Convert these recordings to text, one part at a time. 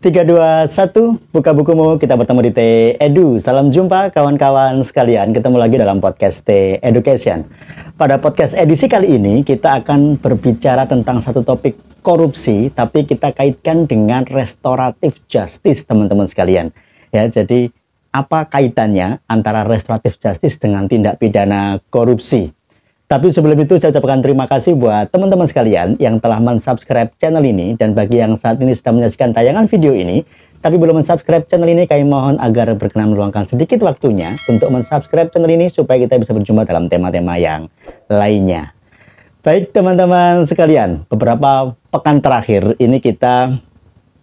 Tiga, dua, satu, buka bukumu, kita bertemu di T-Edu. Salam jumpa kawan-kawan sekalian, ketemu lagi dalam podcast T-Education. Pada podcast edisi kali ini, kita akan berbicara tentang satu topik korupsi, tapi kita kaitkan dengan restoratif justice, teman-teman sekalian. Ya, jadi apa kaitannya antara restoratif justice dengan tindak pidana korupsi? Tapi sebelum itu saya ucapkan terima kasih buat teman-teman sekalian yang telah mensubscribe channel ini, dan bagi yang saat ini sedang menyaksikan tayangan video ini tapi belum mensubscribe channel ini, kami mohon agar berkenan meluangkan sedikit waktunya untuk mensubscribe channel ini supaya kita bisa berjumpa dalam tema-tema yang lainnya. Baik teman-teman sekalian, beberapa pekan terakhir ini kita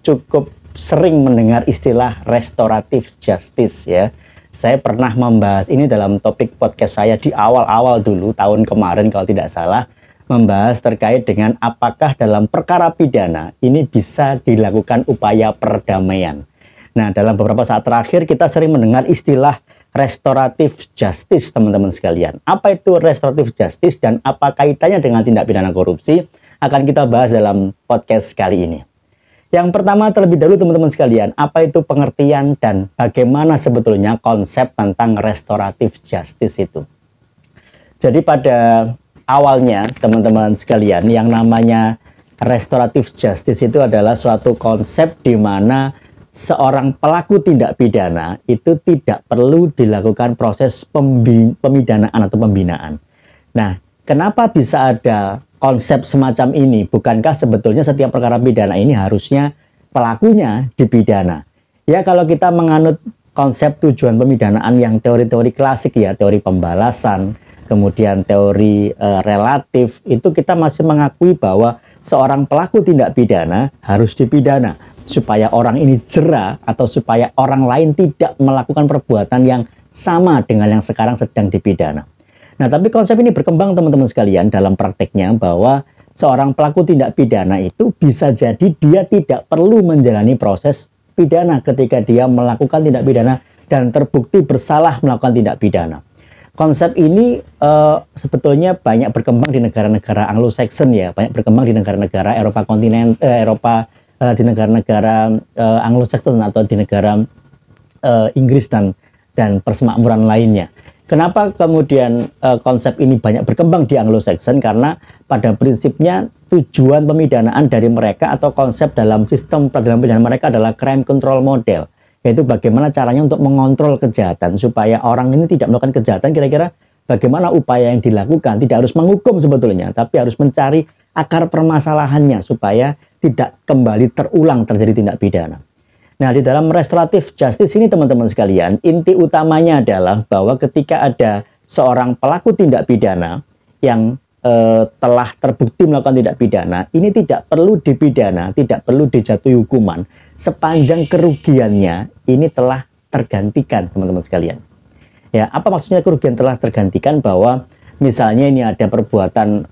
cukup sering mendengar istilah restoratif justice ya. Saya pernah membahas ini dalam topik podcast saya di awal-awal dulu, tahun kemarin kalau tidak salah, membahas terkait dengan apakah dalam perkara pidana ini bisa dilakukan upaya perdamaian. Nah, dalam beberapa saat terakhir kita sering mendengar istilah restoratif justice, teman-teman sekalian. Apa itu restoratif justice dan apa kaitannya dengan tindak pidana korupsi? Akan kita bahas dalam podcast kali ini. Yang pertama terlebih dahulu teman-teman sekalian, apa itu pengertian dan bagaimana sebetulnya konsep tentang restoratif justice itu. Jadi pada awalnya teman-teman sekalian, yang namanya restoratif justice itu adalah suatu konsep di mana seorang pelaku tindak pidana itu tidak perlu dilakukan proses pemidanaan atau pembinaan. Nah, kenapa bisa ada konsep semacam ini? Bukankah sebetulnya setiap perkara pidana ini harusnya pelakunya dipidana? Ya, kalau kita menganut konsep tujuan pemidanaan yang teori-teori klasik ya, teori pembalasan, kemudian teori relatif, itu kita masih mengakui bahwa seorang pelaku tindak pidana harus dipidana supaya orang ini jera atau supaya orang lain tidak melakukan perbuatan yang sama dengan yang sekarang sedang dipidana. Nah, tapi konsep ini berkembang teman-teman sekalian dalam prakteknya, bahwa seorang pelaku tindak pidana itu bisa jadi dia tidak perlu menjalani proses pidana ketika dia melakukan tindak pidana dan terbukti bersalah melakukan tindak pidana. Konsep ini sebetulnya banyak berkembang di negara-negara Anglo-Saxon ya, banyak berkembang di negara-negara Eropa di negara-negara Anglo-Saxon atau di negara Inggris dan persemakmuran lainnya. Kenapa kemudian konsep ini banyak berkembang di Anglo-Saxon? Karena pada prinsipnya tujuan pemidanaan dari mereka atau konsep dalam sistem peradilan pidana mereka adalah crime control model, yaitu bagaimana caranya untuk mengontrol kejahatan supaya orang ini tidak melakukan kejahatan. Kira-kira bagaimana upaya yang dilakukan, tidak harus menghukum sebetulnya, tapi harus mencari akar permasalahannya supaya tidak kembali terulang terjadi tindak pidana. Nah, di dalam restoratif justice ini teman-teman sekalian, inti utamanya adalah bahwa ketika ada seorang pelaku tindak pidana yang telah terbukti melakukan tindak pidana, ini tidak perlu dipidana, tidak perlu dijatuhi hukuman sepanjang kerugiannya ini telah tergantikan, teman-teman sekalian. Ya, apa maksudnya kerugian telah tergantikan? Bahwa misalnya ini ada perbuatan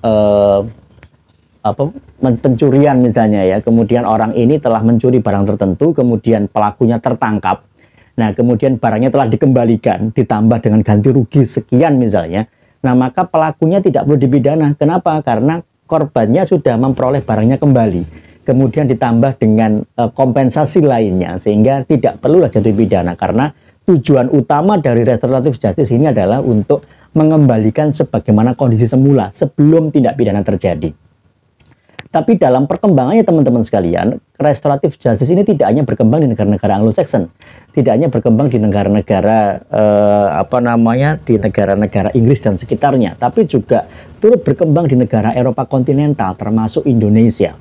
pencurian misalnya ya, kemudian orang ini telah mencuri barang tertentu, kemudian pelakunya tertangkap, nah kemudian barangnya telah dikembalikan ditambah dengan ganti rugi sekian misalnya, nah maka pelakunya tidak perlu dipidana. Kenapa? Karena korbannya sudah memperoleh barangnya kembali, kemudian ditambah dengan kompensasi lainnya, sehingga tidak perlulah jatuh pidana, karena tujuan utama dari restoratif justice ini adalah untuk mengembalikan sebagaimana kondisi semula sebelum tindak pidana terjadi. Tapi dalam perkembangannya teman-teman sekalian, restoratif justice ini tidak hanya berkembang di negara-negara Anglo-Saxon, tidak hanya berkembang di negara-negara di negara-negara Inggris dan sekitarnya, tapi juga turut berkembang di negara Eropa kontinental termasuk Indonesia.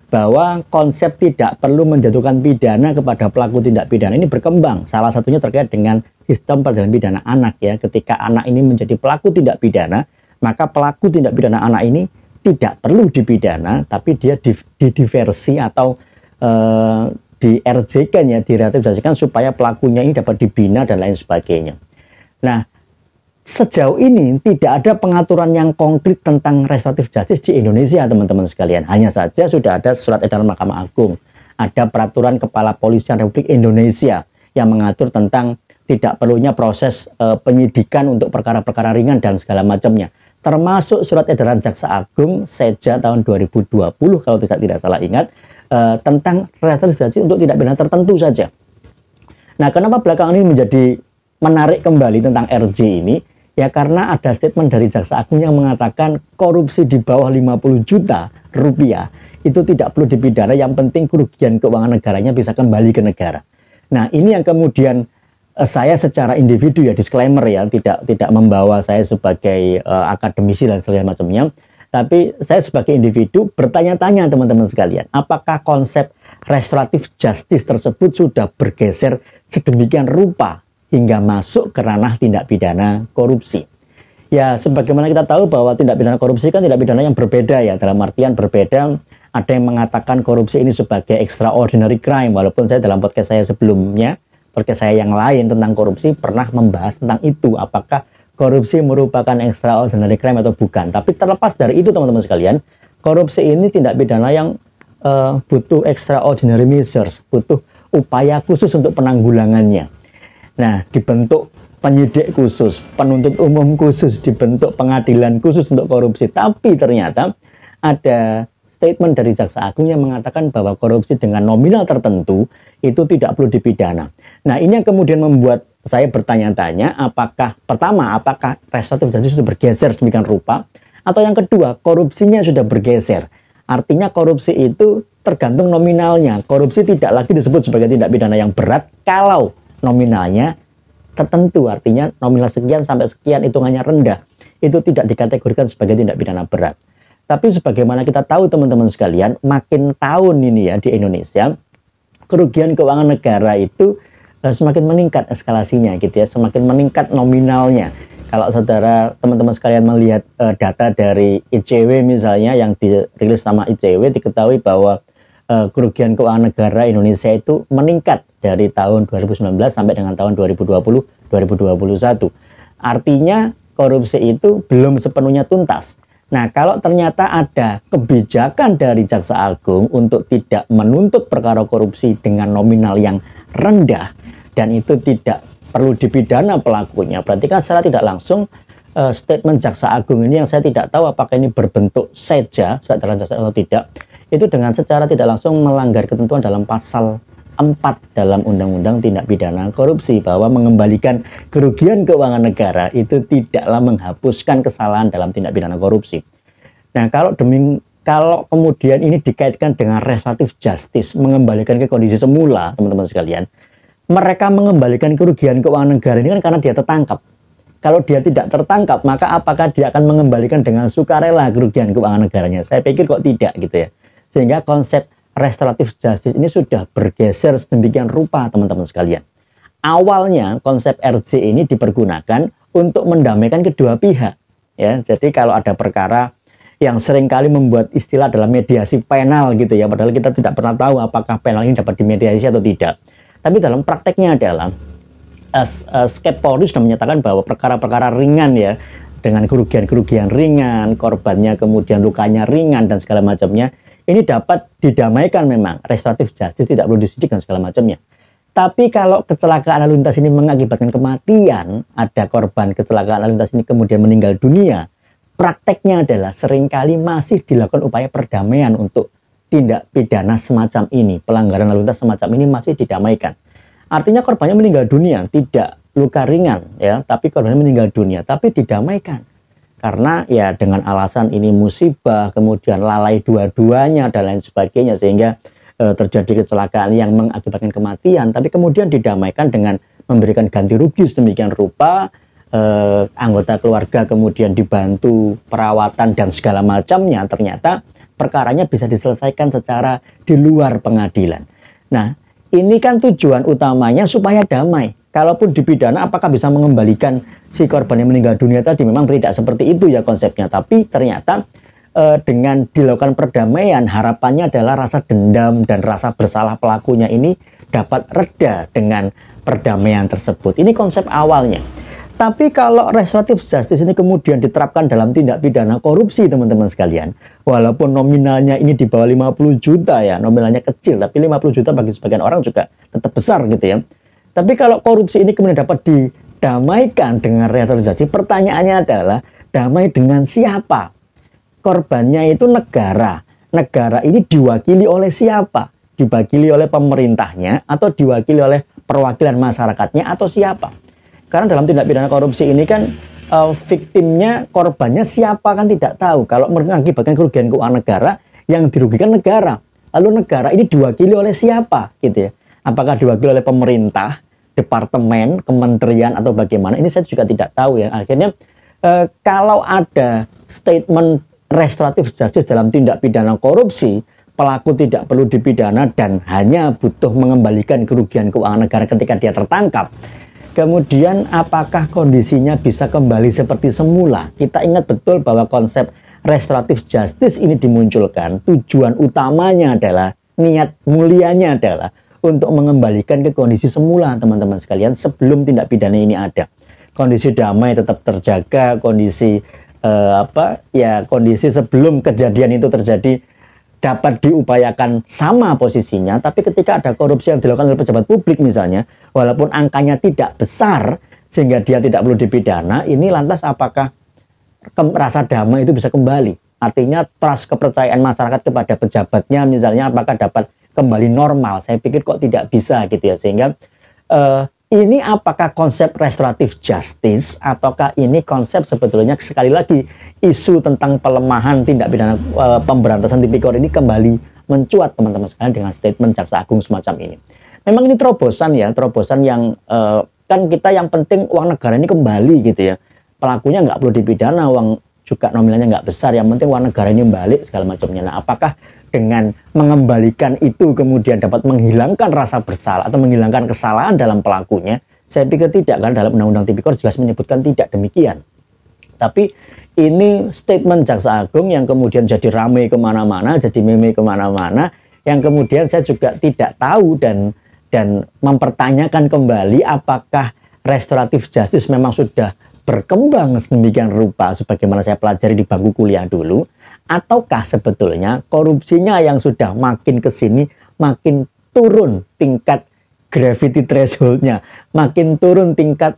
Bahwa konsep tidak perlu menjatuhkan pidana kepada pelaku tindak pidana ini berkembang. Salah satunya terkait dengan sistem peradilan pidana anak ya. Ketika anak ini menjadi pelaku tindak pidana, maka pelaku tindak pidana anak ini tidak perlu dipidana, tapi dia didiversi atau di RJ-kan ya, direlativasikan supaya pelakunya ini dapat dibina dan lain sebagainya. Nah, sejauh ini tidak ada pengaturan yang konkret tentang restoratif justice di Indonesia, teman-teman sekalian. Hanya saja sudah ada surat edaran Mahkamah Agung, ada peraturan Kepala Polisian Republik Indonesia yang mengatur tentang tidak perlunya proses penyidikan untuk perkara-perkara ringan dan segala macamnya. termasuk surat edaran Jaksa Agung Seja tahun 2020 kalau tidak salah ingat, tentang restrukturisasi untuk tindak pidana tertentu saja. Nah, kenapa belakangan ini menjadi menarik kembali tentang RJ ini? Ya karena ada statement dari Jaksa Agung yang mengatakan korupsi di bawah 50 juta rupiah itu tidak perlu dipidana, yang penting kerugian keuangan negaranya bisa kembali ke negara. Nah, ini yang kemudian saya secara individu, ya disclaimer ya, tidak membawa saya sebagai akademisi dan segala macamnya, tapi saya sebagai individu bertanya-tanya teman-teman sekalian, apakah konsep restoratif justice tersebut sudah bergeser sedemikian rupa hingga masuk ke ranah tindak pidana korupsi? Ya, sebagaimana kita tahu bahwa tindak pidana korupsi kan tindak pidana yang berbeda ya, dalam artian berbeda. Ada yang mengatakan korupsi ini sebagai extraordinary crime, walaupun saya dalam podcast saya sebelumnya, podcast saya yang lain tentang korupsi pernah membahas tentang itu, apakah korupsi merupakan extraordinary crime atau bukan. Tapi terlepas dari itu teman-teman sekalian, korupsi ini tindak pidana yang butuh extraordinary measures, butuh upaya khusus untuk penanggulangannya. Nah, dibentuk penyidik khusus, penuntut umum khusus, dibentuk pengadilan khusus untuk korupsi. Tapi ternyata ada statement dari Jaksa Agung yang mengatakan bahwa korupsi dengan nominal tertentu itu tidak perlu dipidana. Nah, ini yang kemudian membuat saya bertanya-tanya, apakah pertama, apakah restoratif justice sudah bergeser sedemikian rupa, atau yang kedua, korupsinya sudah bergeser. Artinya korupsi itu tergantung nominalnya. Korupsi tidak lagi disebut sebagai tindak pidana yang berat kalau nominalnya tertentu, artinya nominal sekian sampai sekian hitungannya rendah, itu tidak dikategorikan sebagai tindak pidana berat. Tapi sebagaimana kita tahu teman-teman sekalian, makin tahun ini ya di Indonesia, kerugian keuangan negara itu semakin meningkat eskalasinya gitu ya, semakin meningkat nominalnya. Kalau saudara teman-teman sekalian melihat data dari ICW misalnya yang dirilis sama ICW, diketahui bahwa kerugian keuangan negara Indonesia itu meningkat dari tahun 2019 sampai dengan tahun 2020-2021. Artinya korupsi itu belum sepenuhnya tuntas. Nah, kalau ternyata ada kebijakan dari Jaksa Agung untuk tidak menuntut perkara korupsi dengan nominal yang rendah dan itu tidak perlu dipidana pelakunya, berarti kan secara tidak langsung statement Jaksa Agung ini yang saya tidak tahu apakah ini berbentuk seja, surat edaran Jaksa atau tidak, itu dengan secara tidak langsung melanggar ketentuan dalam pasal 4 dalam Undang-Undang Tindak Pidana Korupsi, bahwa mengembalikan kerugian keuangan negara itu tidaklah menghapuskan kesalahan dalam tindak pidana korupsi. Nah, kalau kemudian ini dikaitkan dengan restoratif justice, mengembalikan ke kondisi semula, teman-teman sekalian, mereka mengembalikan kerugian keuangan negara ini kan karena dia tertangkap. Kalau dia tidak tertangkap, maka apakah dia akan mengembalikan dengan sukarela kerugian keuangan negaranya? Saya pikir kok tidak gitu ya. Sehingga konsep restoratif justice ini sudah bergeser sedemikian rupa teman-teman sekalian. Awalnya konsep RJ ini dipergunakan untuk mendamaikan kedua pihak ya. Jadi kalau ada perkara yang seringkali membuat istilah dalam mediasi penal gitu ya, padahal kita tidak pernah tahu apakah penal ini dapat dimediasi atau tidak. Tapi dalam prakteknya adalah Skep Polri sudah menyatakan bahwa perkara-perkara ringan ya, dengan kerugian-kerugian ringan, korbannya kemudian lukanya ringan dan segala macamnya, ini dapat didamaikan memang, restoratif justice tidak perlu disidik dan segala macamnya. Tapi kalau kecelakaan lalu lintas ini mengakibatkan kematian, ada korban kecelakaan lalu lintas ini kemudian meninggal dunia, prakteknya adalah seringkali masih dilakukan upaya perdamaian untuk tindak pidana semacam ini, pelanggaran lalu lintas semacam ini masih didamaikan. Artinya korbannya meninggal dunia, tidak luka ringan ya, tapi korbannya meninggal dunia, tapi didamaikan. Karena ya dengan alasan ini musibah, kemudian lalai dua-duanya dan lain sebagainya, sehingga terjadi kecelakaan yang mengakibatkan kematian, tapi kemudian didamaikan dengan memberikan ganti rugi sedemikian rupa, anggota keluarga kemudian dibantu perawatan dan segala macamnya, ternyata perkaranya bisa diselesaikan secara di luar pengadilan. Nah, ini kan tujuan utamanya supaya damai. Kalaupun dipidana, apakah bisa mengembalikan si korban yang meninggal dunia tadi? Memang tidak seperti itu ya konsepnya. Tapi ternyata dengan dilakukan perdamaian, harapannya adalah rasa dendam dan rasa bersalah pelakunya ini dapat reda dengan perdamaian tersebut. Ini konsep awalnya. Tapi kalau restoratif justice ini kemudian diterapkan dalam tindak pidana korupsi, teman-teman sekalian, walaupun nominalnya ini di bawah 50 juta ya, nominalnya kecil, tapi 50 juta bagi sebagian orang juga tetap besar gitu ya. Tapi kalau korupsi ini kemudian dapat didamaikan dengan restoratif justice, pertanyaannya adalah Damai dengan siapa? Korbannya itu negara. Negara ini diwakili oleh siapa? Diwakili oleh pemerintahnya atau diwakili oleh perwakilan masyarakatnya atau siapa? Karena dalam tindak pidana korupsi ini kan viktimnya, korbannya siapa kan tidak tahu. Kalau mengakibatkan kerugian keuangan negara, yang dirugikan negara. Lalu negara ini diwakili oleh siapa gitu ya? Apakah diwakili oleh pemerintah, departemen, kementerian atau bagaimana? Ini saya juga tidak tahu ya. Akhirnya kalau ada statement restoratif justice dalam tindak pidana korupsi, pelaku tidak perlu dipidana dan hanya butuh mengembalikan kerugian keuangan negara ketika dia tertangkap. Kemudian apakah kondisinya bisa kembali seperti semula? Kita ingat betul bahwa konsep restoratif justice ini dimunculkan, tujuan utamanya adalah, niat mulianya adalah untuk mengembalikan ke kondisi semula, teman-teman sekalian, sebelum tindak pidana ini ada. Kondisi damai tetap terjaga, kondisi kondisi sebelum kejadian itu terjadi dapat diupayakan sama posisinya. Tapi ketika ada korupsi yang dilakukan oleh pejabat publik misalnya, walaupun angkanya tidak besar sehingga dia tidak perlu dipidana, ini lantas apakah rasa damai itu bisa kembali? Artinya trust, kepercayaan masyarakat kepada pejabatnya misalnya, apakah dapat kembali normal? Saya pikir kok tidak bisa gitu ya. Sehingga ini apakah konsep restoratif justice ataukah ini konsep sebetulnya sekali lagi isu tentang pelemahan tindak pidana pemberantasan tipikor ini kembali mencuat, teman-teman sekalian, dengan statement Jaksa Agung semacam ini. Memang ini terobosan ya, terobosan yang kan kita yang penting uang negara ini kembali gitu ya. Pelakunya nggak perlu dipidana, uang juga nominalnya nggak besar, yang penting uang negara ini balik segala macamnya. Nah, apakah dengan mengembalikan itu kemudian dapat menghilangkan rasa bersalah atau menghilangkan kesalahan dalam pelakunya? Saya pikir tidak, kan dalam Undang-Undang Tipikor jelas menyebutkan tidak demikian. Tapi ini statement Jaksa Agung yang kemudian jadi rame kemana-mana, jadi meme kemana-mana, yang kemudian saya juga tidak tahu dan mempertanyakan kembali apakah restoratif justice memang sudah berkembang sedemikian rupa sebagaimana saya pelajari di bangku kuliah dulu, ataukah sebetulnya korupsinya yang sudah makin kesini makin turun tingkat gravity thresholdnya, makin turun tingkat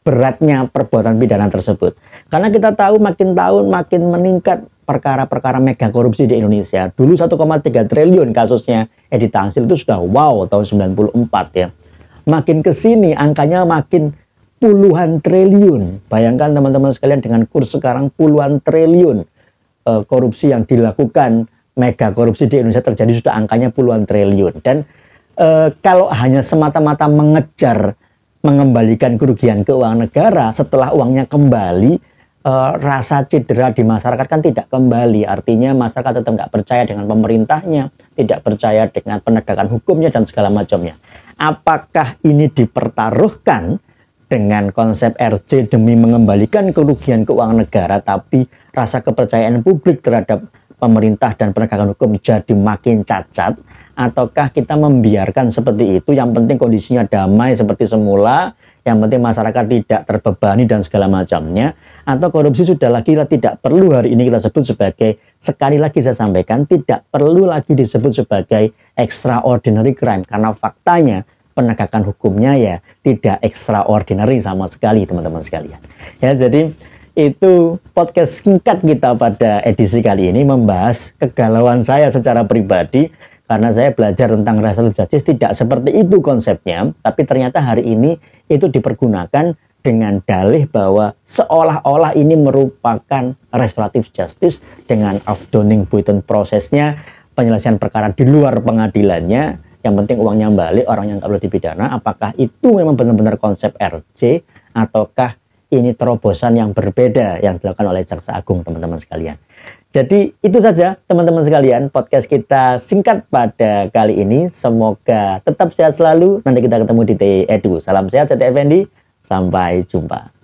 beratnya perbuatan pidana tersebut. Karena kita tahu makin tahun makin meningkat perkara-perkara mega korupsi di Indonesia. Dulu 1,3 triliun kasusnya Edi Tangsil itu sudah wow tahun 94 ya. Makin kesini angkanya makin puluhan triliun. Bayangkan teman-teman sekalian, dengan kurs sekarang puluhan triliun korupsi yang dilakukan, mega korupsi di Indonesia terjadi, sudah angkanya puluhan triliun. Dan kalau hanya semata-mata mengejar mengembalikan kerugian keuangan negara setelah uangnya kembali, rasa cedera di masyarakat kan tidak kembali. Artinya masyarakat tetap nggak percaya dengan pemerintahnya, tidak percaya dengan penegakan hukumnya dan segala macamnya. Apakah ini dipertaruhkan dengan konsep RJ demi mengembalikan kerugian keuangan negara, tapi rasa kepercayaan publik terhadap pemerintah dan penegakan hukum jadi makin cacat? Ataukah kita membiarkan seperti itu, yang penting kondisinya damai seperti semula, yang penting masyarakat tidak terbebani dan segala macamnya? Atau korupsi sudah lagi tidak perlu hari ini kita sebut sebagai, sekali lagi saya sampaikan, tidak perlu lagi disebut sebagai extraordinary crime, karena faktanya penegakan hukumnya ya tidak extraordinary sama sekali, teman-teman sekalian. Ya, jadi itu podcast singkat kita pada edisi kali ini membahas kegalauan saya secara pribadi, karena saya belajar tentang restoratif justice tidak seperti itu konsepnya, tapi ternyata hari ini itu dipergunakan dengan dalih bahwa seolah-olah ini merupakan restoratif justice dengan afdoning buiten prosesnya, penyelesaian perkara di luar pengadilannya, yang penting uangnya balik, orangnya nggak perlu dipidana. Apakah itu memang benar-benar konsep RJ, ataukah ini terobosan yang berbeda yang dilakukan oleh Jaksa Agung, teman-teman sekalian? Jadi itu saja teman-teman sekalian podcast kita singkat pada kali ini. Semoga tetap sehat selalu. Nanti kita ketemu di TE Edu. Salam sehat, Seti Effendi. Sampai jumpa.